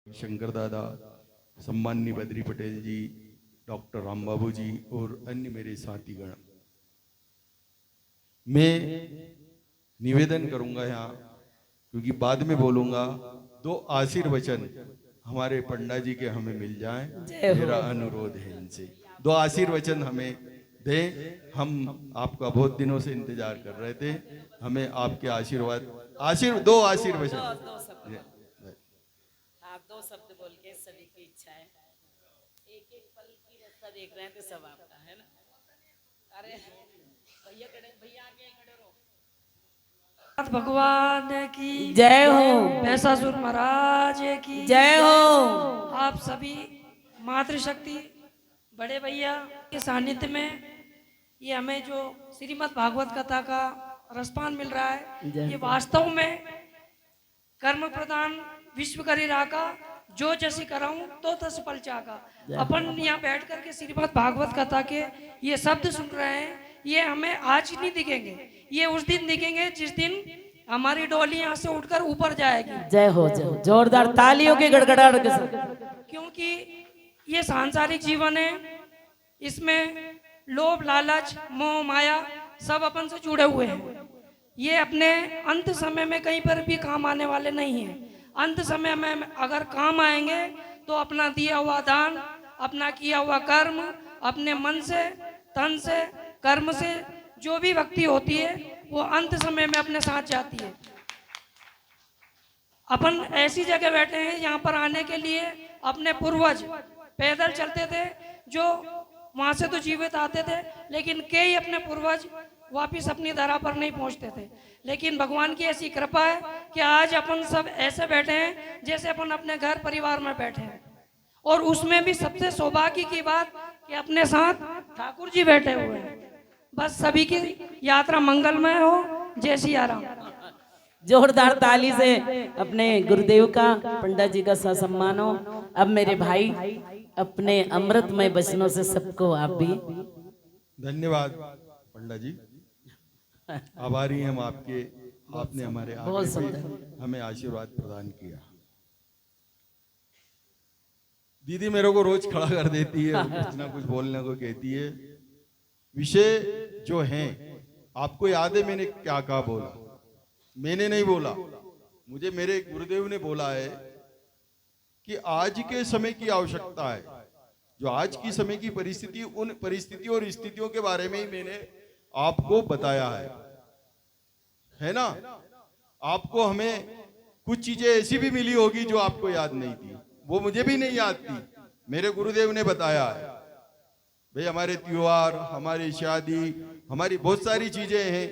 शंकर दादा, सम्माननीय बद्री पटेल जी, डॉक्टर राम बाबू जी और अन्य मेरे साथीगण, मैं निवेदन करूंगा यहाँ, क्योंकि बाद में बोलूंगा, दो आशीर्वचन हमारे पंडा जी के हमें मिल जाएं, मेरा अनुरोध है इनसे। दो आशीर्वचन हमें दें, हम आपका बहुत दिनों से इंतजार कर रहे थे, हमें आपके आशीर्वाद दो आशीर्वचन। आप दो शब्द बोल के सभी की इच्छा है, एक एक पल की रास्ता देख रहे हैं तो सब आपका है ना। अरे भैया भैया आगे खड़े रहो। भगवान की जय हो, भैंसासुर महाराज की जय हो। आप सभी मातृशक्ति बड़े भैया के सानिध्य में ये हमें जो श्रीमद् भागवत कथा का रसपान मिल रहा है, ये वास्तव में कर्म प्रदान विश्व करी राका, जो जैसी कराऊं तो तस पल चाका। अपन यहाँ बैठ करके श्रीमद् भागवत कथा के ये शब्द सुन रहे हैं, ये हमें आज नहीं दिखेंगे, ये उस दिन दिखेंगे जिस दिन हमारी डोली यहाँ से उठकर ऊपर जाएगी। जय हो, जय हो। जोरदार तालियों की गड़गड़ाहट के साथ। क्योंकि ये सांसारिक जीवन है, इसमें लोभ लालच मोह माया सब अपन से जुड़े हुए हैं। ये अपने अंत समय में कहीं पर भी काम आने वाले नहीं हैं। अंत समय में अगर काम आएंगे तो अपना दिया हुआ दान, अपना किया हुआ कर्म, अपने मन से, तन से, कर्म से जो भी भक्ति होती है वो अंत समय में अपने साथ जाती है। अपन ऐसी जगह बैठे हैं, यहाँ पर आने के लिए अपने पूर्वज पैदल चलते थे, जो वहां से तो जीवित आते थे, लेकिन कई अपने पूर्वज वापिस अपनी धरा पर नहीं पहुंचते थे। लेकिन भगवान की ऐसी कृपा है कि आज अपन सब ऐसे बैठे हैं जैसे अपन अपने घर परिवार में बैठे हैं। और उसमें भी सबसे सौभाग्य की बात कि अपने साथ ठाकुर जी बैठे हुए हैं। बस सभी की यात्रा मंगलमय हो। जय सिया राम। जोरदार ताली से अपने गुरुदेव का, पंडित जी का सम्मान हो। अब मेरे भाई अपने अमृतमय वचनों से सबको आप भी। धन्यवाद पंडा जी, आभारी हैं हम आपके, आपने हमारे आगे से हमें आशीर्वाद प्रदान किया। दीदी मेरे को रोज खड़ा कर देती है, कुछ ना कुछ बोलने को कहती है। विषय जो है आपको याद है मैंने क्या कहा बोला? मैंने नहीं बोला, मुझे मेरे गुरुदेव ने बोला है कि आज के समय की आवश्यकता है, जो आज की समय की परिस्थिति, उन परिस्थितियों और स्थितियों के बारे में ही मैंने आपको बताया है ना। आपको हमें कुछ चीजें ऐसी भी मिली होगी जो आपको याद नहीं थी, वो मुझे भी नहीं याद थी, मेरे गुरुदेव ने बताया है। भाई हमारे त्योहार, हमारी शादी, हमारी बहुत सारी चीजें हैं,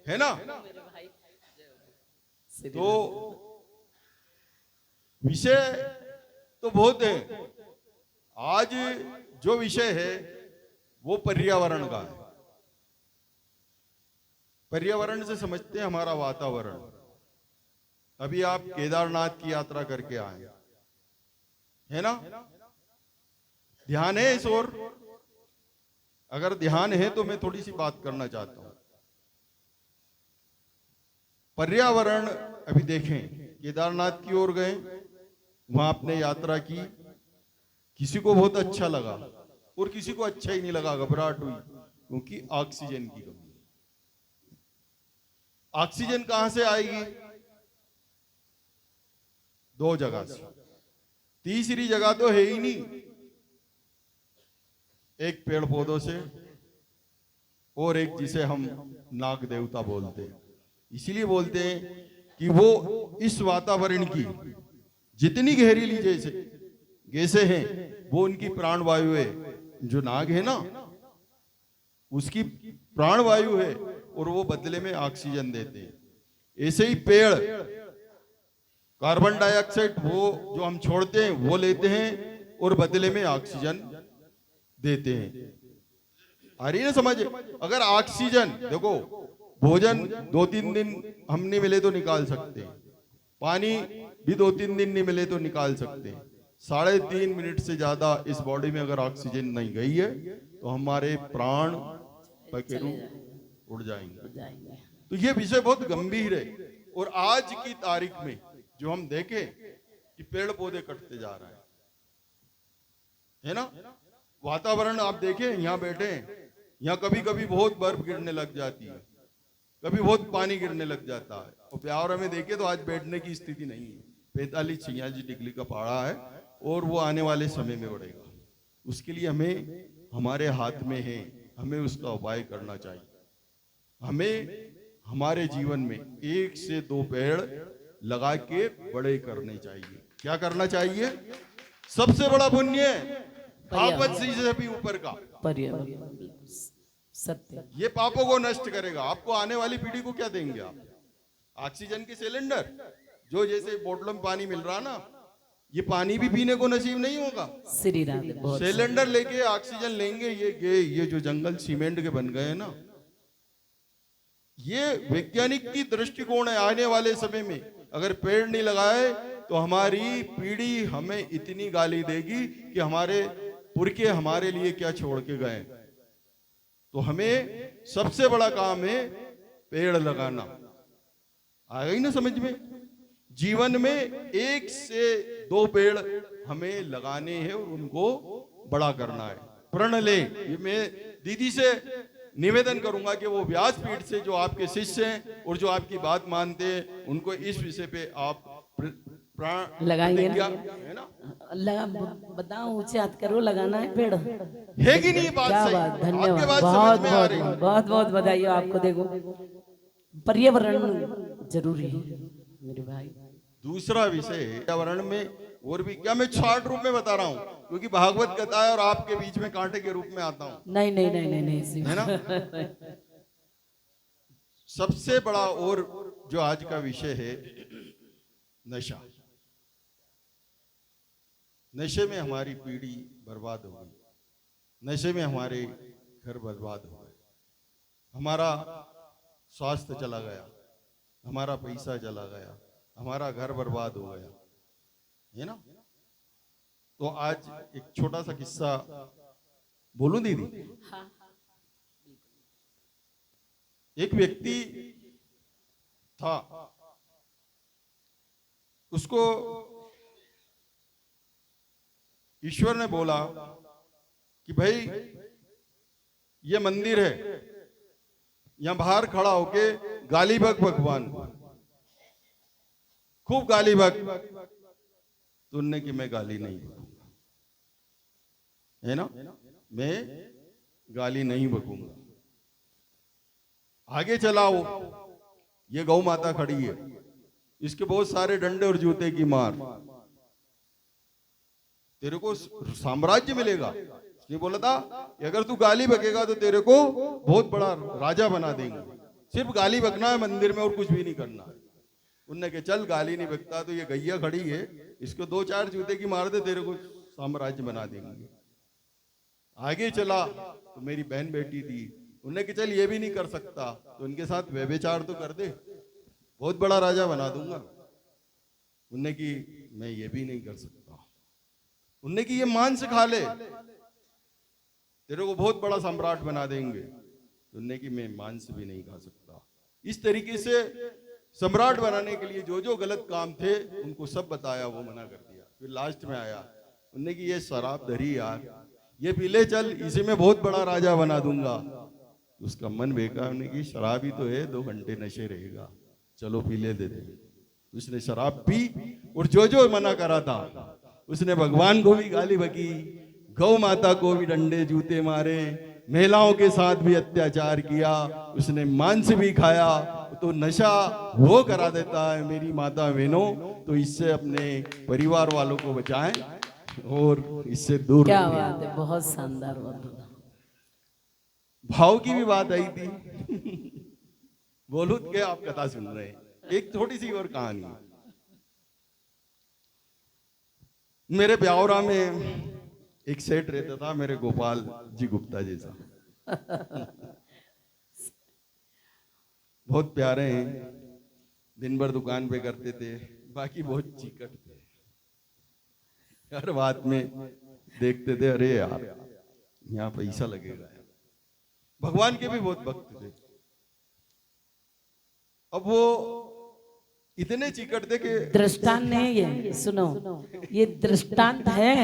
है ना। तो विषय तो बहुत है। आज जो विषय है वो पर्यावरण का है। पर्यावरण से समझते हैं हमारा वातावरण। अभी आप केदारनाथ की यात्रा करके आए, है ना। ध्यान है इस ओर? अगर ध्यान है तो मैं थोड़ी सी बात करना चाहता हूं। पर्यावरण, अभी देखें, केदारनाथ की ओर गए, वहां आपने यात्रा की, किसी को बहुत अच्छा लगा और किसी को अच्छा ही नहीं लगा, घबराहट हुई, क्योंकि ऑक्सीजन की कमी। ऑक्सीजन कहां से आएगी? दो जगह से, तीसरी जगह तो है ही नहीं। एक पेड़ पौधों से और एक जिसे हम नाग देवता बोलते हैं। इसीलिए बोलते हैं कि वो इस वातावरण की जितनी गहरीली जैसे गैसें हैं वो उनकी प्राण वायु है। जो नाग है ना, उसकी प्राण वायु है और वो बदले में ऑक्सीजन देते हैं। ऐसे ही पेड़ कार्बन डाइऑक्साइड वो जो हम छोड़ते हैं वो लेते हैं और बदले में ऑक्सीजन देते हैं। आ रही है समझ? अगर ऑक्सीजन, देखो भोजन 2-3 दिन हम नहीं मिले तो निकाल सकते हैं, पानी भी 2-3 दिन नहीं मिले तो निकाल सकते हैं। 3.5 मिनट से ज्यादा इस बॉडी में अगर ऑक्सीजन नहीं गई है तो हमारे प्राण पखेरु उड़ जाएंगे। तो ये विषय बहुत गंभीर है। और आज की तारीख में जो हम देखें कि पेड़ पौधे कटते जा रहे है ना। वातावरण आप देखें, यहाँ बैठे हैं, यहाँ कभी कभी बहुत बर्फ गिरने लग जाती है, कभी बहुत पानी गिरने लग जाता है। और ब्यावरा में देखे तो आज बैठने की स्थिति नहीं है, 45-46 डिग्री का पारा है और वो आने वाले समय में बढ़ेगा। उसके लिए हमें, हमारे हाथ में है, हमें उसका उपाय करना चाहिए। हमें हमारे जीवन में 1 से 2 पेड़ लगा के बड़े करने चाहिए। क्या करना चाहिए? सबसे बड़ा पुण्य भागवत जी से भी ऊपर का पर्यावरण सत्य। ये पापों को नष्ट करेगा। आपको आने वाली पीढ़ी को क्या देंगे आप? ऑक्सीजन के सिलेंडर, जो जैसे बोतलों में पानी मिल रहा ना, ये पानी भी पीने को नसीब नहीं होगा। श्री राधे। बहुत सिलेंडर लेके ऑक्सीजन लेंगे। ये जो जंगल सीमेंट के बन गए हैं ना, ये वैज्ञानिक की दृष्टिकोण है। आने वाले समय में अगर पेड़ नहीं लगाए तो हमारी पीढ़ी हमें इतनी गाली देगी कि हमारे पुरखे हमारे लिए क्या छोड़ के गए। तो हमें सबसे बड़ा काम है पेड़ लगाना। आ गई ना समझ में? जीवन में 1 से 2 पेड़ हमें लगाने हैं और उनको बड़ा करना है। प्रण ले। ये मैं दीदी से निवेदन करूंगा कि वो व्यासपीठ से जो आपके शिष्य हैं और जो आपकी बात मानते हैं, उनको इस विषय पे आप प्राण लगाएंगे ना? है ना? लगा, बताओ, ऊंचे हाथ करो, लगाना है पेड़। है कि नहीं? बात क्या सही? बात, आपके धन्यवाद, बात बहुत समझ में आ बहुत रही है? बहुत बहुत बधाई हो आपको। देखो, पर्यावरण जरूरी है मेरे भाई। दूसरा विषय पर्यावरण में और भी क्या, मैं शॉर्ट रूप में बता रहा हूँ क्योंकि भागवत कथा है और आपके बीच में कांटे के रूप में आता हूँ। नहीं नहीं नहीं नहीं नहीं, है ना? सबसे बड़ा और जो आज का विषय है, नशा। नशे में हमारी पीढ़ी बर्बाद हो गई, नशे में हमारे घर बर्बाद हो गए, हमारा स्वास्थ्य चला गया, हमारा पैसा चला गया, हमारा घर बर्बाद हो गया, है ना। तो आज एक छोटा सा किस्सा बोलूं दीदी। एक व्यक्ति था, उसको ईश्वर ने बोला कि भाई ये मंदिर है, यहां बाहर खड़ा होके गाली बक भगवान को, खूब गाली बक। तो उनने कि मैं गाली नहीं बकूंगा, है ना, मैं गाली नहीं बकूंगा। आगे चलाओ, ये गौ माता खड़ी है, इसके बहुत सारे डंडे और जूते की मार, तेरे को साम्राज्य मिलेगा। इसने बोला था अगर तू गाली बकेगा तो तेरे को बहुत बड़ा राजा बना देंगे, सिर्फ गाली बकना है मंदिर में और कुछ भी नहीं करना। उनने कहा चल गाली नहीं बकता तो ये गैया खड़ी है, इसको 2-4 जूते की मार दे, तेरे को साम्राज्य बना देंगे। आगे चला तो मेरी बहन बेटी थी, उन्होंने कहा चल ये भी नहीं कर सकता तो उनके साथ व्यभिचार तो कर दे, बहुत बड़ा राजा बना दूंगा। उन्होंने की मैं ये भी नहीं कर सकता। उन्होंने की ये मांस खा ले, तेरे को बहुत बड़ा सम्राट बना देंगे। उन्होंने की मैं मांस भी नहीं खा सकता। इस तरीके से सम्राट बनाने के लिए जो जो गलत काम थे उनको सब बताया, वो मना कर दिया। फिर लास्ट में आया, उन्होंने की ये शराब धरी यार, ये पी ले चल, इसी में बहुत बड़ा राजा बना दूंगा। उसका मन बेकार, उन्होंने की शराब ही तो है, 2 घंटे नशे रहेगा, चलो पी ले दे दे। उसने शराब पी और जो जो मना करा था उसने भगवान को भी गाली बकी, गौ माता को भी डंडे जूते मारे, महिलाओं के साथ भी अत्याचार किया, उसने मांस भी खाया। तो नशा वो करा देता है मेरी माता बहनों, तो इससे अपने परिवार वालों को बचाएं और इससे दूर क्या रहें। बात है, बहुत शानदार बात। भाव की भी बात आई थी। बोलू के आप कथा सुन रहे हैं, एक छोटी सी और कहानी। मेरे ब्यावरा में एक सेठ रहता था, मेरे गोपाल जी गुप्ता जैसा। बहुत प्यारे हैं, दिन भर दुकान पे करते थे, बाकी बहुत चिकट थे। हर बात में देखते थे अरे यार यहाँ पैसा लगेगा। भगवान के भी बहुत भक्त थे। अब वो इतने चिकट थे कि दृष्टांत नहीं है, सुनो, ये दृष्टांत है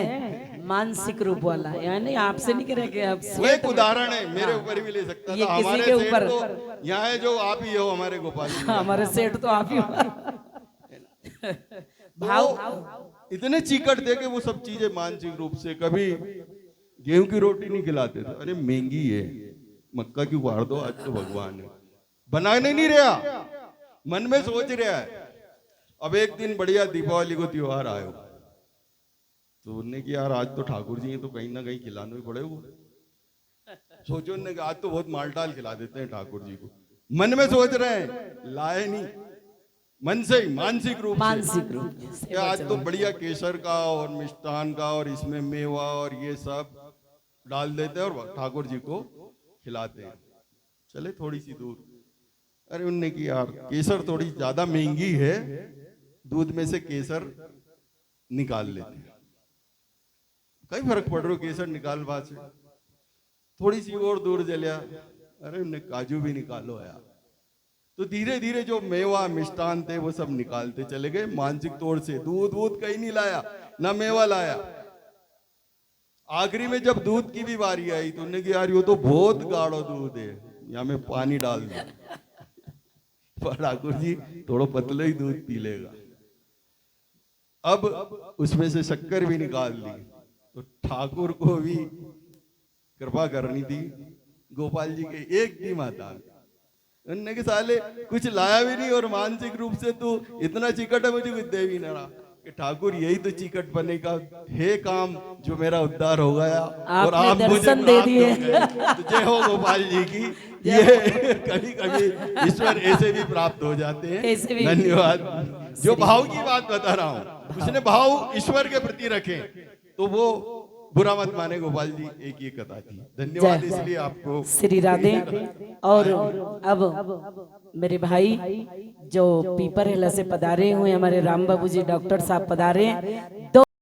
मानसिक रूप वाला, यानी आपसे नहीं करेंगे आप वो एक उदाहरण है, मेरे ऊपर भी ले सकता ये था। किसी हमारे के सेठ ऊपर। तो यहाँ है जो आप ही हो, हमारे गोपाल जी। हमारे सेठ तो आप ही भाव इतने चिकट थे कि वो सब चीजें मानसिक रूप से, कभी गेहूं की रोटी नहीं खिलाते थे। अरे महंगी है, मक्का क्यों उगाड़ दो, आज तो भगवान है, बनाने नहीं रहा, मन में सोच रहा है। अब एक दिन बढ़िया दीपावली को त्योहार आयो, तो उन्होंने कि यार आज तो ठाकुर जी हैं तो कहीं ना कहीं खिलाना ही पड़ेगा। सोचो उन्होंने कि आज तो बहुत मालटाल खिला देते हैं ठाकुर जी को, मन में सोच रहे हैं, लाए नहीं, मन से ही मानसिक रूप से कि आज तो बढ़िया केसर का और मिष्टान का और इसमें मेवा और ये सब डाल देते हैं और ठाकुर जी को खिलाते हैं। चले थोड़ी सी दूर, अरे उनने की यार केसर थोड़ी ज्यादा महंगी है, दूध में से केसर निकाल लेते हैं, कई फर्क पड़ रहा हो केसर निकाल बात से। थोड़ी सी और दूर चलिया, अरे उनने काजू भी निकालो यार। तो धीरे धीरे जो मेवा मिष्टान थे वो सब निकालते चले गए मानसिक तौर से। दूध वूध कहीं नहीं लाया, ना मेवा लाया। आखिरी में जब दूध की भी बारी आई तो उन्होंने कहा यार ये तो बहुत गाढ़ा दूध है, यहाँ में पानी डाल दो। पर ठाकुर जी थोड़ा पतला ही दूध पी लेगा। अब उसमें से शक्कर भी निकाल ली, तो ठाकुर को भी कृपा करनी थी गोपाल जी के एक दी माता। उन्होंने के साले कुछ लाया भी नहीं और मानसिक रूप से तू इतना चिकट है, मुझे कुछ दे भी ना रहा। कि ठाकुर यही तो चिकट बने का है काम जो मेरा उद्धार हो गया और आप मुझे दे दिए। तो जय हो गोपाल जी की। ये कभी कभी ईश्वर ऐसे भी प्राप्त हो जाते हैं। धन्यवाद। जो भाव की बात बता रहा हूँ, उसने भाव ईश्वर के प्रति रखे तो वो बुरा मत माने। गोपाल जी एक ये कथा थी। धन्यवाद इसलिए आपको। श्री राधे। और अब मेरे भाई जो पीपर हिला से पधारे हुए हमारे राम बाबू जी डॉक्टर साहब पधारे।